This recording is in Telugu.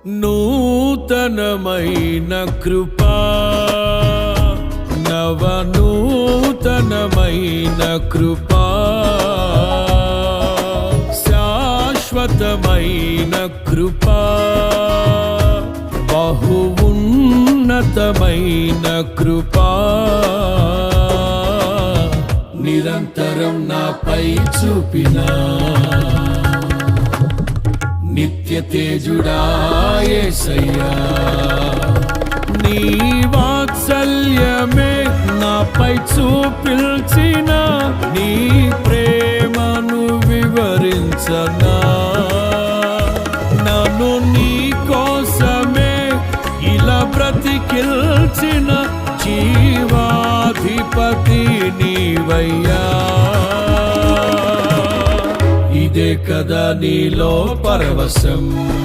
నూతనమైన కృపా, నవనూతనమైన కృపా, శాశ్వతమైన కృపా, బహు ఉన్నతమైన కృపా, నిరంతరం నాపై చూపినా నిత్య తేజుడా యేసయ్యా. నీ వాత్సల్యమే నాపై చూపిల్చిన, నీ ప్రేమను వివరించనా, నన్ను నీ కోసమే ఇలా బ్రతికిల్చిన జీవాధిపతి నీవయ్యా. ఇదే కదా నీలో పరవశం.